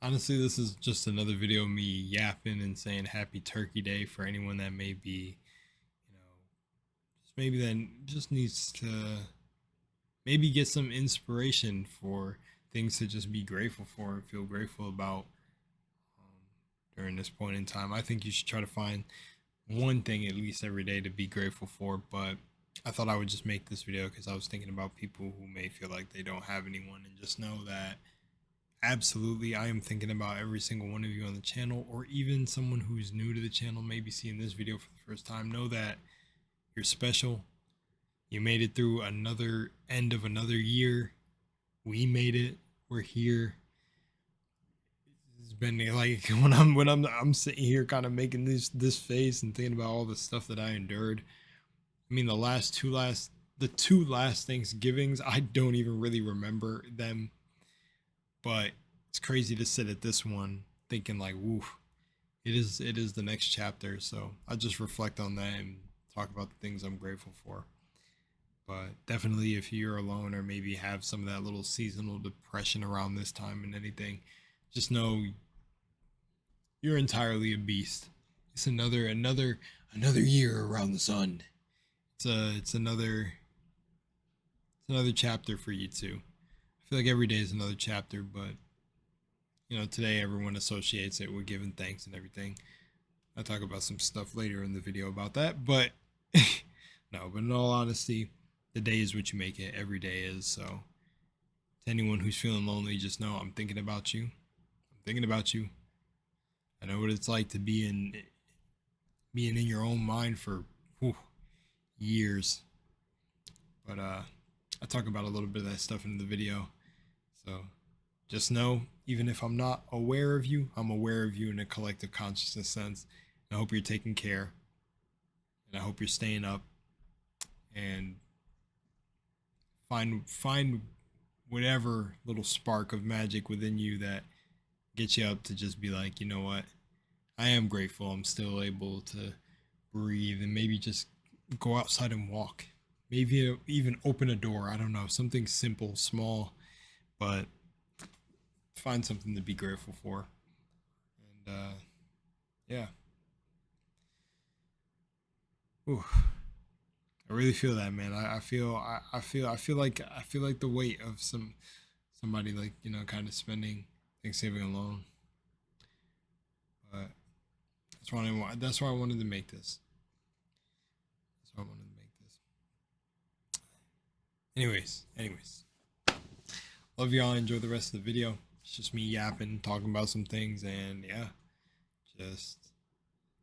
Honestly, this is just another video of me yapping and saying Happy Turkey Day for anyone that may be, just maybe then just needs to maybe get some inspiration for things to just be grateful for and feel grateful about during this point in time. I think you should try to find one thing at least every day to be grateful for. But I thought I would just make this video because I was thinking about people who may feel like they don't have anyone, and just know that absolutely I am thinking about every single one of you on the channel, or even someone who's new to the channel, maybe seeing this video for the first time. Know that you're special. You made it through another end of another year. We made it. We're here. It's been like when I'm sitting here kind of making this face and thinking about all the stuff that I endured. I mean, the two last Thanksgivings, I don't even really remember them, but it's crazy to sit at this one thinking like, woof, it is the next chapter. So I just reflect on that and talk about the things I'm grateful for. But definitely, if you're alone or maybe have some of that little seasonal depression around this time and anything, just know you're entirely a beast. It's another year around the sun. It's another chapter for you too. I feel like every day is another chapter, but today everyone associates it with giving thanks and everything. I'll talk about some stuff later in the video about that, but no, but in all honesty, the day is what you make it. Every day is. So to anyone who's feeling lonely, just know I'm thinking about you. I'm thinking about you. I know what it's like to being in your own mind for years. But I talk about a little bit of that stuff in the video. So just know, even if I'm not aware of you, I'm aware of you in a collective consciousness sense. And I hope you're taking care. And I hope you're staying up. And find whatever little spark of magic within you that gets you up to just be like, you know what? I am grateful I'm still able to breathe, and maybe just go outside and walk. Maybe even open a door. I don't know. Something simple, small, but find something to be grateful for. And yeah. Ooh. I really feel that, man. I feel like the weight of somebody, like, kind of spending Thanksgiving alone. But that's why I wanted to make this. That's why I wanted to make this. Anyways. Love y'all. Enjoy the rest of the video. It's just me yapping, talking about some things, and yeah, just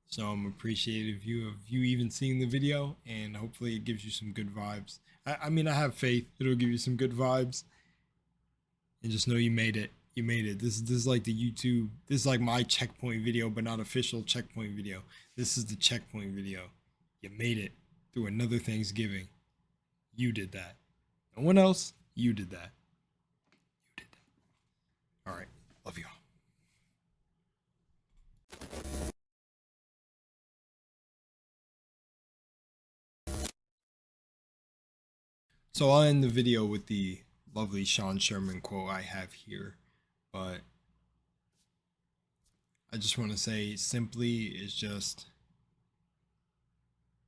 so I'm appreciative of you even seeing the video, and hopefully it gives you some good vibes. I mean, I have faith it'll give you some good vibes, and just know you made it. You made it. This is like the YouTube. This is like my checkpoint video, but not official checkpoint video. This is the checkpoint video. You made it through another Thanksgiving. You did that. No one else. You did that. You did that. All right. Love y'all. So I'll end the video with the lovely Sean Sherman quote I have here, but I just want to say simply is just,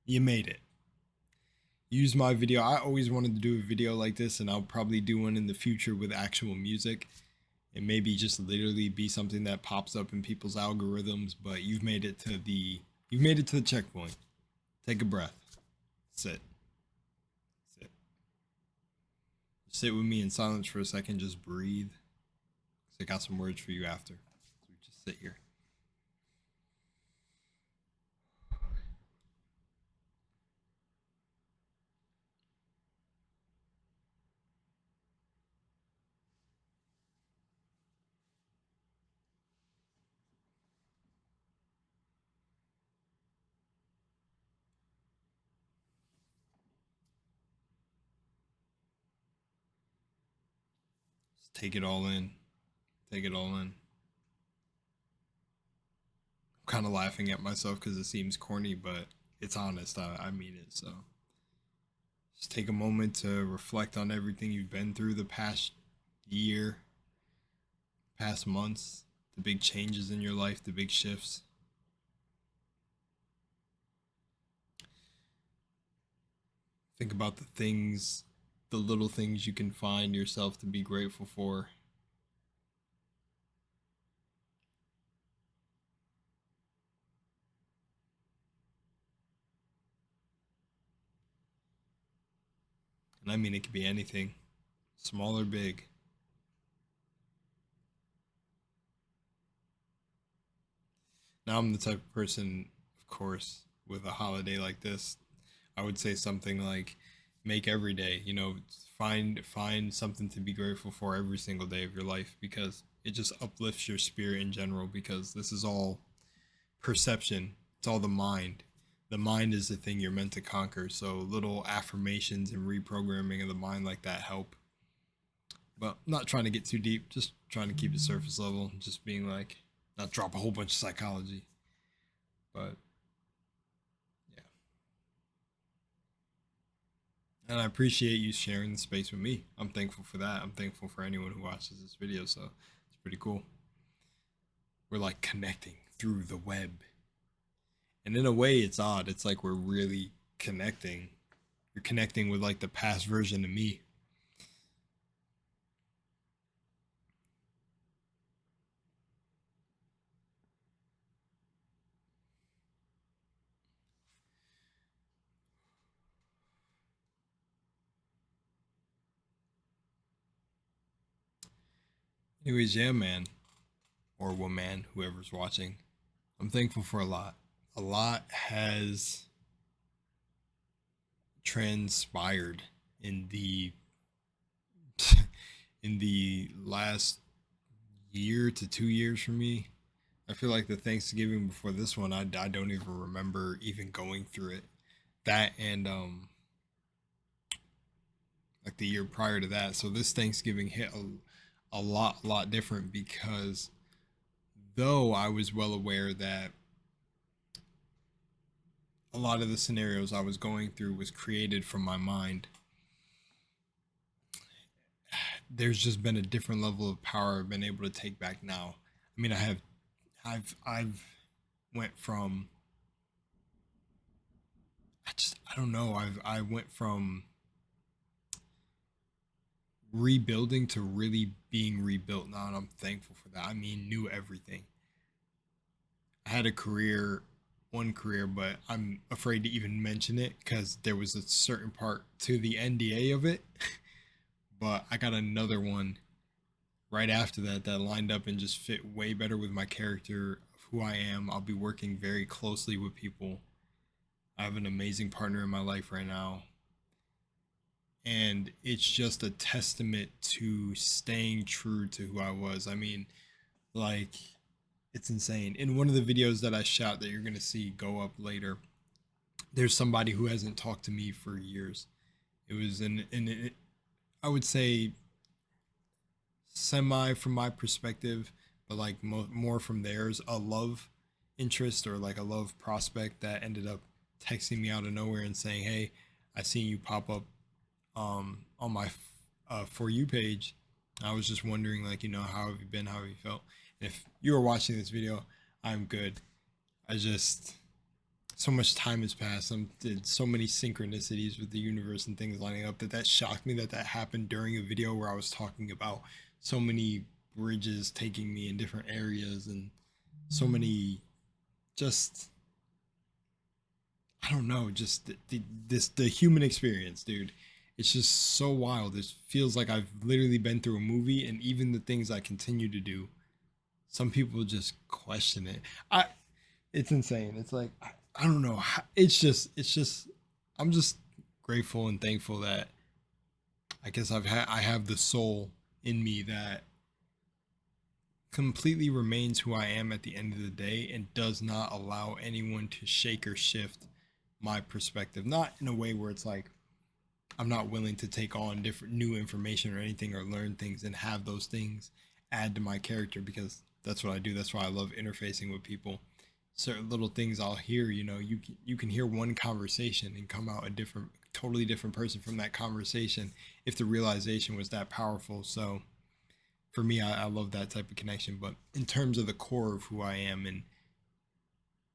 you made it. Use my video. I always wanted to do a video like this, and I'll probably do one in the future with actual music. It maybe just literally be something that pops up in people's algorithms, but you've made it to the checkpoint. Take a breath. Sit. Sit. Sit with me in silence for a second. Just breathe. 'Cause I got some words for you after. So just sit here. Just take it all in. Take it all in. I'm kind of laughing at myself because it seems corny, but it's honest. I mean it. So just take a moment to reflect on everything you've been through the past year, past months. the big changes in your life, the big shifts. Think about the things, the little things you can find yourself to be grateful for. And I mean, it could be anything, small or big. Now, I'm the type of person, of course, with a holiday like this, I would say something like make every day, find something to be grateful for every single day of your life, because it just uplifts your spirit in general, because this is all perception. It's all the mind. The mind is the thing you're meant to conquer. So little affirmations and reprogramming of the mind like that help. But I'm not trying to get too deep, just trying to keep it surface level, just being like, not drop a whole bunch of psychology. But yeah. And I appreciate you sharing the space with me. I'm thankful for that. I'm thankful for anyone who watches this video. So it's pretty cool. We're like connecting through the web. And in a way, it's odd. It's like we're really connecting. You're connecting with like the past version of me. Anyways, yeah, man, or woman, whoever's watching, I'm thankful for a lot. A lot has transpired in the in the last year to 2 years for me. I feel like the Thanksgiving before this one, I don't even remember even going through it. That and like the year prior to that. So this Thanksgiving hit a lot different, because though I was well aware that a lot of the scenarios I was going through was created from my mind, there's just been a different level of power I've been able to take back now. I mean, I've went from, I don't know, I went from rebuilding to really being rebuilt now, and I'm thankful for that. I mean, knew everything. I had a career, one career, but I'm afraid to even mention it because there was a certain part to the NDA of it. But I got another one right after that that lined up and just fit way better with my character of who I am. I'll be working very closely with people. I have an amazing partner in my life right now. And it's just a testament to staying true to who I was. I mean, like, it's insane. In one of the videos that I shot that you're going to see go up later, there's somebody who hasn't talked to me for years. It was I would say semi from my perspective, but like more from theirs, a love interest or like a love prospect that ended up texting me out of nowhere and saying, "Hey, I seen you pop up on my For You page. I was just wondering, like, how have you been? How have you felt?" And if you are watching this video, I'm good. I just, so much time has passed. Did so many synchronicities with the universe and things lining up that shocked me that happened during a video where I was talking about so many bridges taking me in different areas and so many, just, I don't know, just the human experience, dude. It's just so wild. It feels like I've literally been through a movie, and even the things I continue to do, some people just question it. It's insane. It's like, I don't know. It's just, I'm just grateful and thankful that I guess I have the soul in me that completely remains who I am at the end of the day and does not allow anyone to shake or shift my perspective. Not in a way where it's like I'm not willing to take on different new information or anything, or learn things and have those things add to my character, because that's what I do. That's why I love interfacing with people. Certain little things I'll hear, you can hear one conversation and come out a totally different person from that conversation if the realization was that powerful. So for me, I love that type of connection. But in terms of the core of who I am and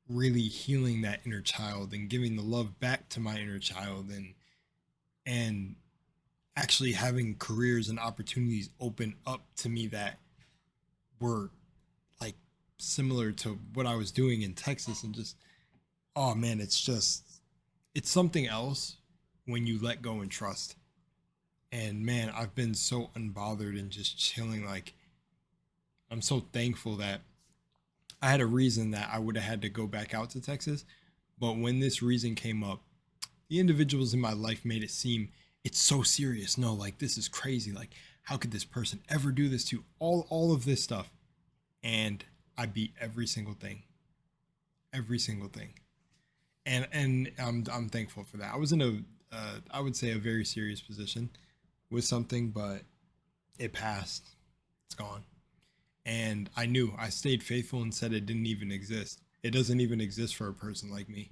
really healing that inner child and giving the love back to my inner child and actually having careers and opportunities open up to me that were like similar to what I was doing in Texas, and just, oh man, it's something else when you let go and trust. And man, I've been so unbothered and just chilling. Like, I'm so thankful that I had a reason that I would have had to go back out to Texas. But when this reason came up, the individuals in my life made it seem it's so serious. No, like this is crazy. Like, how could this person ever do this to all of this stuff? And I beat every single thing. Every single thing. And I'm thankful for that. I was in a I would say a very serious position with something, but it passed. It's gone. And I knew, I stayed faithful and said it didn't even exist. It doesn't even exist for a person like me.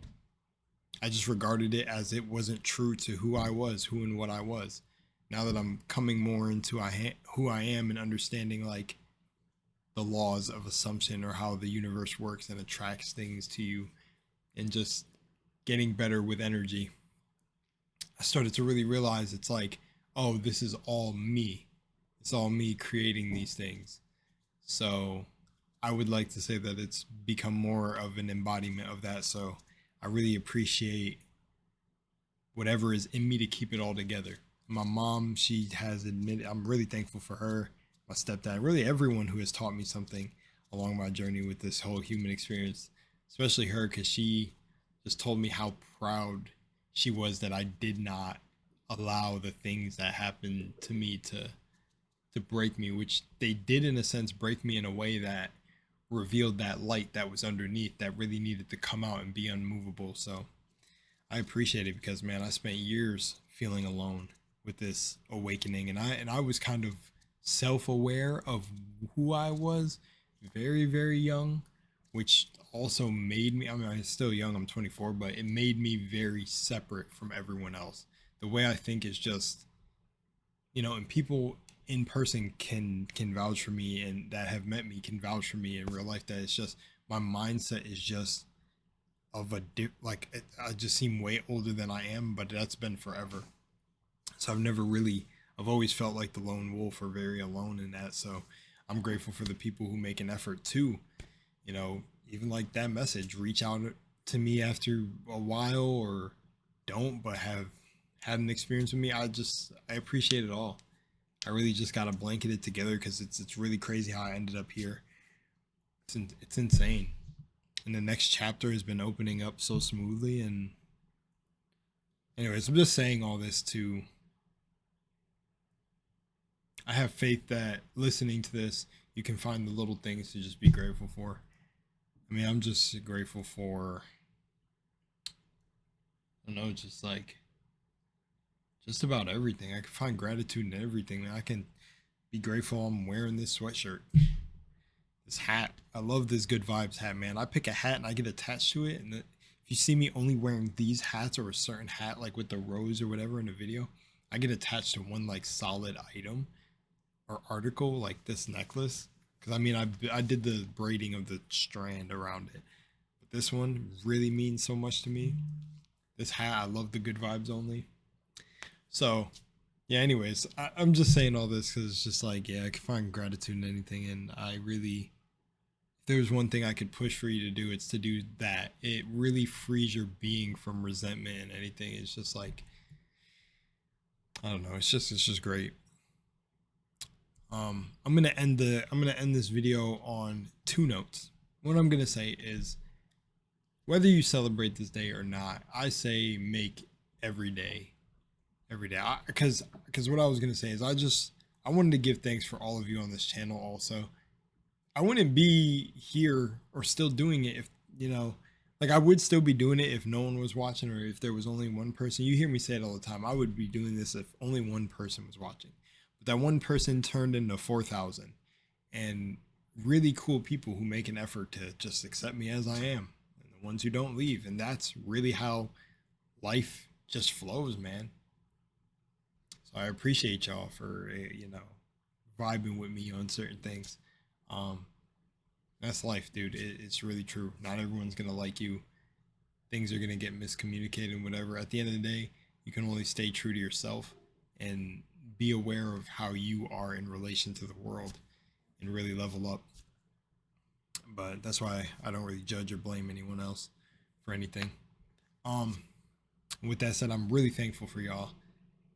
I just regarded it as it wasn't true to who I was, who and what I was. Now that I'm coming more into who I am and understanding like the laws of assumption or how the universe works and attracts things to you, and just getting better with energy, I started to really realize it's like, oh, this is all me. It's all me creating these things. So I would like to say that it's become more of an embodiment of that. So I really appreciate whatever is in me to keep it all together. My mom, she has admitted, I'm really thankful for her. My stepdad, really everyone who has taught me something along my journey with this whole human experience, especially her, because she just told me how proud she was that I did not allow the things that happened to me to break me, which they did in a sense break me in a way that revealed that light that was underneath that really needed to come out and be unmovable. So I appreciate it, because man, I spent years feeling alone with this awakening, and I was kind of self-aware of who I was very, very young, which also made me, I mean, I'm still young, I'm 24, but it made me very separate from everyone else. The way I think is just, and people in person can vouch for me, and that have met me can vouch for me in real life, that it's just my mindset is just of a like I just seem way older than I am, but that's been forever. So I've always felt like the lone wolf, or very alone in that. So I'm grateful for the people who make an effort to, even like that message, reach out to me after a while, or don't, but have had an experience with me. I appreciate it all. I really just got to blanket it together, because it's really crazy how I ended up here. It's insane. And the next chapter has been opening up so smoothly. And anyways, I'm just saying all this I have faith that listening to this, you can find the little things to just be grateful for. I mean, I'm just grateful for, I don't know, just about everything. I can find gratitude in everything. I can be grateful I'm wearing this sweatshirt, this hat. I love this Good Vibes hat, man. I pick a hat and I get attached to it. And if you see me only wearing these hats, or a certain hat, like with the rose or whatever in a video, I get attached to one like solid item or article, like this necklace. Because I mean, I did the braiding of the strand around it. But this one really means so much to me. This hat, I love the Good Vibes only. So, yeah, anyways, I'm just saying all this because it's just like, yeah, I can find gratitude in anything. And I really, if there's one thing I could push for you to do, it's to do that. It really frees your being from resentment and anything. It's just like, I don't know. It's just great. I'm gonna end this video on two notes. What I'm gonna say is, whether you celebrate this day or not, I say make every day. Because what I was gonna say is, I wanted to give thanks for all of you on this channel. Also, I wouldn't be here or still doing it if, like, I would still be doing it if no one was watching, or if there was only one person. You hear me say it all the time. I would be doing this if only one person was watching. But that one person turned into 4,000, and really cool people who make an effort to just accept me as I am, and the ones who don't leave. And that's really how life just flows, man. So I appreciate y'all for, vibing with me on certain things. Um, that's life, dude. It's really true. Not everyone's gonna like you. Things are gonna get miscommunicated and whatever. At the end of the day, you can only stay true to yourself and be aware of how you are in relation to the world and really level up. But that's why I don't really judge or blame anyone else for anything. With that said, I'm really thankful for y'all.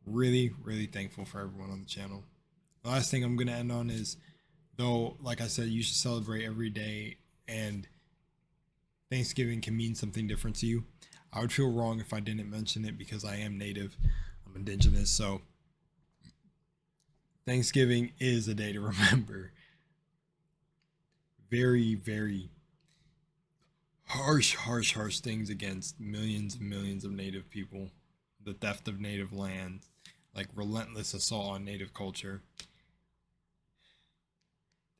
Really, really thankful for everyone on the channel. The last thing I'm gonna end on is, though, like I said, you should celebrate every day, and Thanksgiving can mean something different to you. I would feel wrong if I didn't mention it because I am native, I'm indigenous, so Thanksgiving is a day to remember. Very, very harsh things against millions and millions of native people, the theft of native land, like relentless assault on native culture.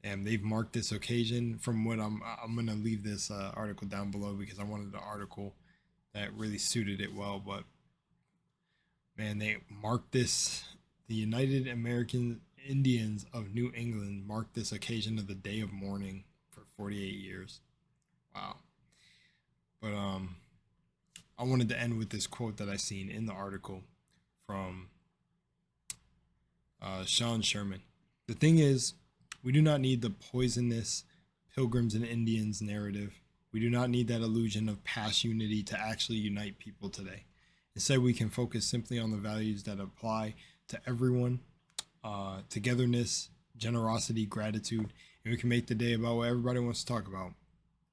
And they've marked this occasion. From what I'm gonna leave this article down below because I wanted an article that really suited it well. But man, they marked this. The United American Indians of New England marked this occasion of the day of mourning for 48 years. Wow. But I wanted to end with this quote that I seen in the article from Sean Sherman. The thing is, we do not need the poisonous Pilgrims and Indians narrative. We do not need that illusion of past unity to actually unite people today. Instead, we can focus simply on the values that apply to everyone, togetherness, generosity, gratitude, and we can make the day about what everybody wants to talk about.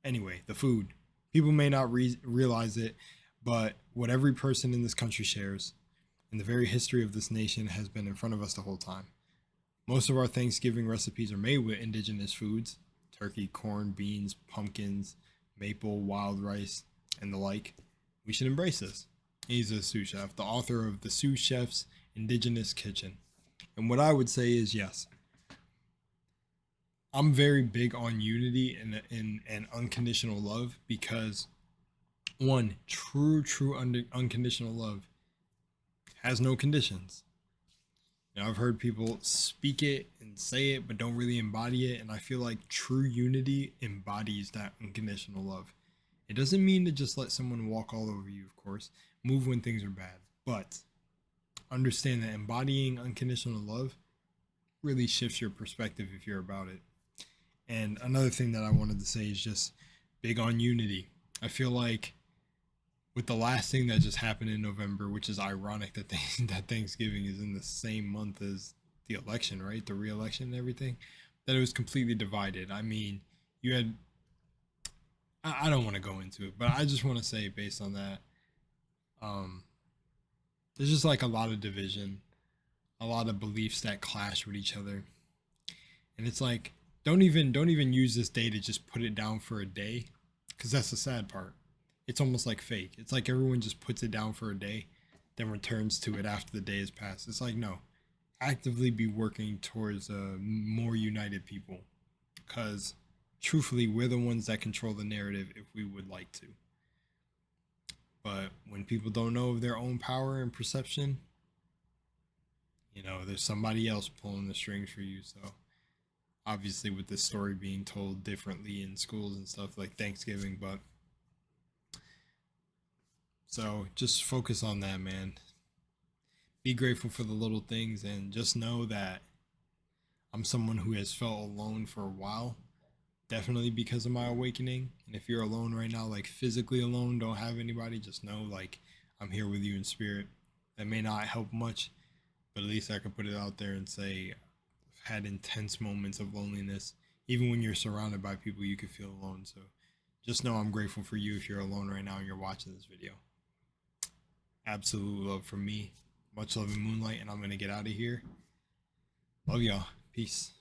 Anyway, the food. People may not realize it, but what every person in this country shares and the very history of this nation has been in front of us the whole time. Most of our Thanksgiving recipes are made with indigenous foods: turkey, corn, beans, pumpkins, maple, wild rice, and the like. We should embrace this. He's a sous chef, the author of The Sous Chef's Indigenous Kitchen. And what I would say is, yes, I'm very big on unity and unconditional love because, one, true unconditional love has no conditions. You know, I've heard people speak it and say it, but don't really embody it. And I feel like true unity embodies that unconditional love. It doesn't mean to just let someone walk all over you, of course. Move when things are bad. But understand that embodying unconditional love really shifts your perspective if you're about it. And another thing that I wanted to say is just big on unity. I feel like with the last thing that just happened in November, which is ironic that that Thanksgiving is in the same month as the election, right? The re-election and everything, that it was completely divided. I mean, you had, I don't want to go into it, but I just want to say based on that, there's just like a lot of division, a lot of beliefs that clash with each other. And it's like, don't even use this day to just put it down for a day, because that's the sad part. It's almost like fake. It's like everyone just puts it down for a day, then returns to it after the day has passed. It's like, no, actively be working towards a more united people, because truthfully, we're the ones that control the narrative if we would like to. But when people don't know of their own power and perception, you know, there's somebody else pulling the strings for you. So obviously with this story being told differently in schools and stuff like Thanksgiving, but so just focus on that, man. Be grateful for the little things and just know that I'm someone who has felt alone for a while, definitely because of my awakening. And if you're alone right now, like physically alone, don't have anybody, just know like I'm here with you in spirit. That may not help much, but at least I can put it out there and say I've had intense moments of loneliness. Even when you're surrounded by people, you could feel alone. So just know I'm grateful for you if you're alone right now and you're watching this video. Absolute love from me. Much love in Moonlight, and I'm going to get out of here. Love y'all. Peace.